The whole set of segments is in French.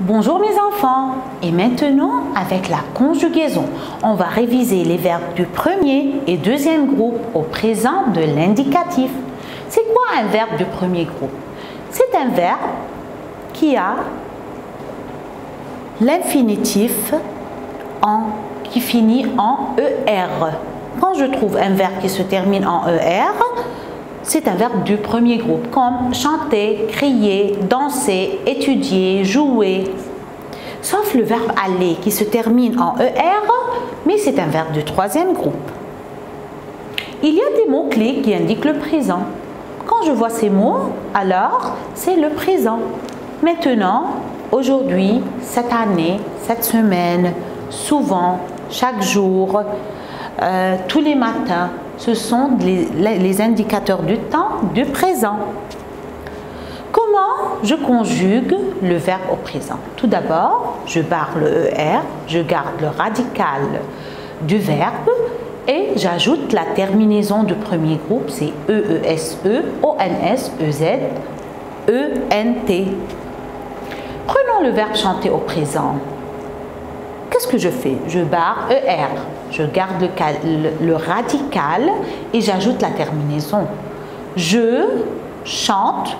Bonjour mes enfants, et maintenant avec la conjugaison, on va réviser les verbes du premier et deuxième groupe au présent de l'indicatif. C'est quoi un verbe du premier groupe? C'est un verbe qui a l'infinitif qui finit en ER. Quand je trouve un verbe qui se termine en ER, c'est un verbe du premier groupe, comme chanter, crier, danser, étudier, jouer. Sauf le verbe aller qui se termine en ER, mais c'est un verbe du troisième groupe. Il y a des mots-clés qui indiquent le présent. Quand je vois ces mots, alors c'est le présent. Maintenant, aujourd'hui, cette année, cette semaine, souvent, chaque jour, tous les matins, ce sont les indicateurs du temps du présent. Comment je conjugue le verbe au présent? Tout d'abord, je barre le ER, je garde le radical du verbe et j'ajoute la terminaison du premier groupe, c'est EESE, ONS, EZ, ENT. Prenons le verbe chanter au présent. Qu'est-ce que je fais? Je barre ER, je garde le radical et j'ajoute la terminaison. Je chante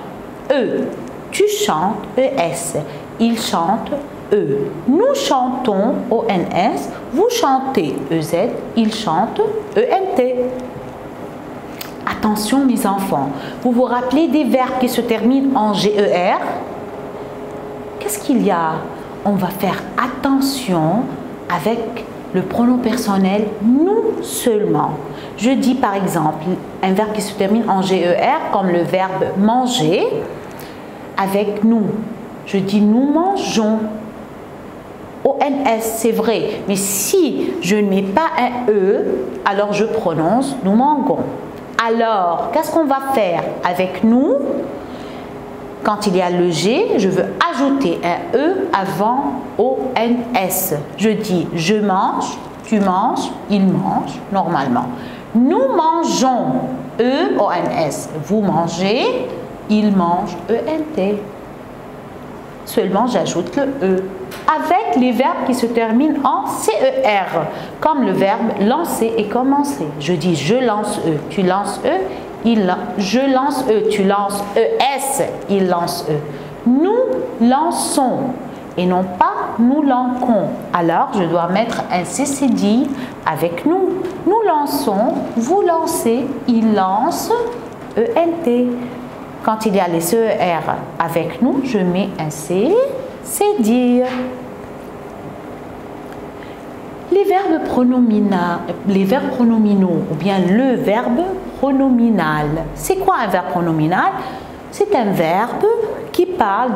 E, tu chantes ES, il chante E. Nous chantons ONS, vous chantez EZ, il chante ENT. Attention mes enfants, vous vous rappelez des verbes qui se terminent en GER? Qu'est-ce qu'il y a? On va faire attention avec le pronom personnel nous seulement. Je dis par exemple un verbe qui se termine en GER comme le verbe manger avec nous. Je dis nous mangeons. ONS, c'est vrai, mais si je ne mets pas un E, alors je prononce nous mangeons. Alors, qu'est-ce qu'on va faire avec nous? Quand il y a le G, je veux ajouter un E avant ONS. Je dis je mange, tu manges, il mange, normalement. Nous mangeons, E-O-N-S. Vous mangez, il mange, E-N-T. Seulement, j'ajoute le E. Avec les verbes qui se terminent en CER, comme le verbe lancer et commencer. Je dis je lance E, tu lances E. Je lance E, tu lances ES, il lance E. Nous lançons et non pas nous lançons. Alors, je dois mettre un CCD avec nous. Nous lançons, vous lancez, il lance, ENT. Quand il y a les CER avec nous, je mets un C, c'est dire. Les verbes pronominaux ou bien le verbe pronominal. C'est quoi un verbe pronominal? C'est un verbe qui parle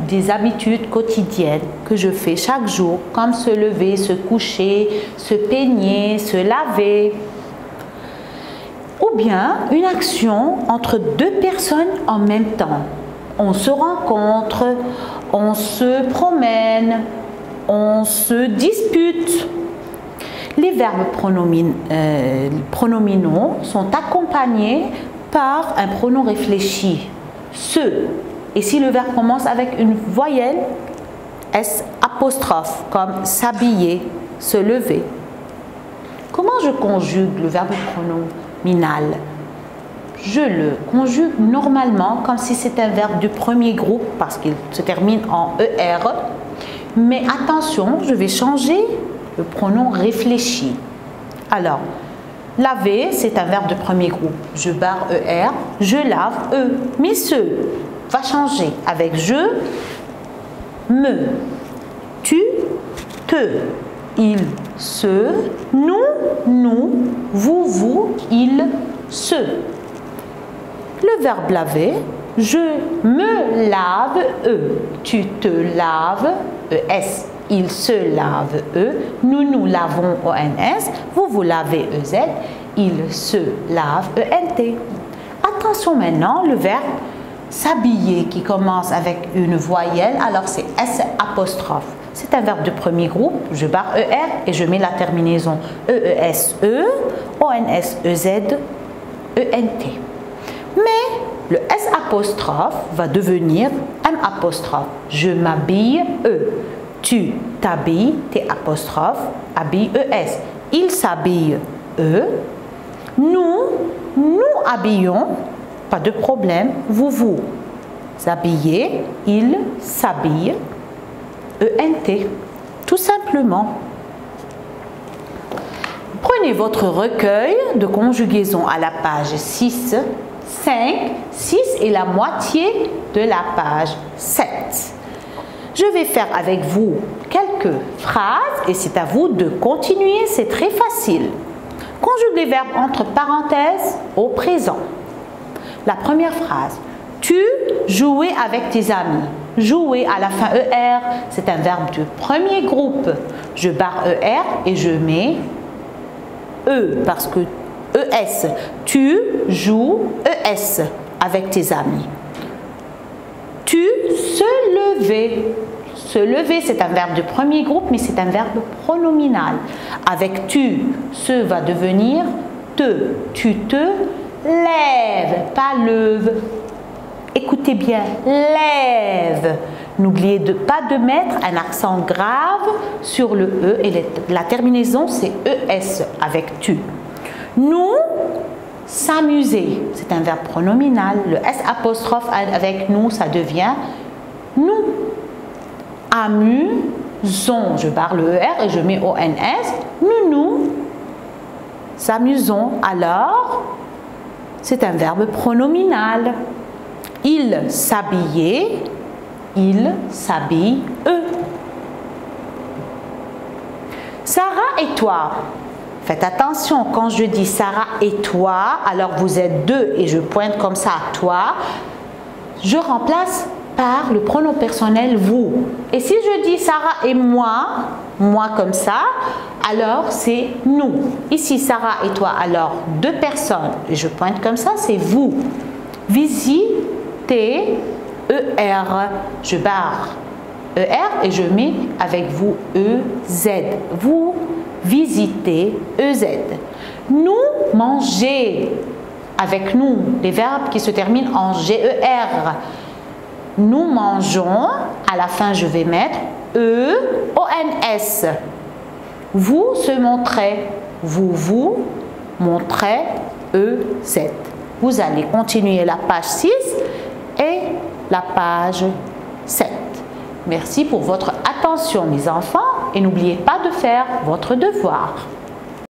des habitudes quotidiennes que je fais chaque jour, comme se lever, se coucher, se peigner, se laver. Ou bien une action entre deux personnes en même temps. On se rencontre, on se promène, on se dispute. Les verbes pronominaux sont accompagnés par un pronom réfléchi, se. Et si le verbe commence avec une voyelle, S apostrophe, comme s'habiller, se lever. Comment je conjugue le verbe pronominal? Je le conjugue normalement comme si c'était un verbe du premier groupe parce qu'il se termine en ER. Mais attention, je vais changer le pronom réfléchi. Alors, laver, c'est un verbe de premier groupe. Je barre ER, je lave E. Mais ce va changer avec je, me, tu, te, il, se, nous, vous, il, se. Le verbe laver, je me lave E, tu te laves ES. Il se lave E, nous lavons ONS, vous lavez EZ, il se lave ENT. Attention maintenant, le verbe s'habiller qui commence avec une voyelle, alors c'est S apostrophe. C'est un verbe de premier groupe, je barre ER et je mets la terminaison EESE, ONS, EZ, ENT. Mais le S apostrophe va devenir un apostrophe. Je m'habille, E. Tu t'habilles, T apostrophe, habille, ES. Il s'habille, E. Nous habillons, pas de problème. Vous habillez, il s'habille, ENT. Tout simplement. Prenez votre recueil de conjugaison à la page 6, 5, 6 et la moitié de la page 7. Je vais faire avec vous quelques phrases et c'est à vous de continuer, c'est très facile. Conjugue les verbes entre parenthèses au présent. La première phrase, tu jouais avec tes amis. Jouer à la fin ER, c'est un verbe du premier groupe. Je barre ER et je mets E parce que ES. Tu joues ES avec tes amis. Tu se levais. Se lever, c'est un verbe du premier groupe, mais c'est un verbe pronominal. Avec tu, ce va devenir te. Tu te lèves, pas lève. Écoutez bien, lève. N'oubliez pas de mettre un accent grave sur le E et la terminaison c'est ES avec tu. Nous s'amuser, c'est un verbe pronominal. Le S apostrophe avec nous, ça devient nous. Amusons, je barre le ER et je mets ONS. Nous s'amusons. Alors, c'est un verbe pronominal. Il s'habillait, il s'habille, eux. Sarah et toi. Faites attention, quand je dis Sarah et toi, alors vous êtes deux et je pointe comme ça à toi, je remplace par le pronom personnel vous. Et si je dis Sarah et moi comme ça, alors c'est nous. Ici Sarah et toi, alors deux personnes, et je pointe comme ça, c'est vous. Visiter, ER, je barre ER et je mets avec vous EZ. Vous visitez, EZ. Nous manger, avec nous, les verbes qui se terminent en GER. Nous mangeons, à la fin je vais mettre EONS. Vous se montrez, vous montrez, EZ. Vous allez continuer la page 6 et la page 7. Merci pour votre attention mes enfants et n'oubliez pas de faire votre devoir.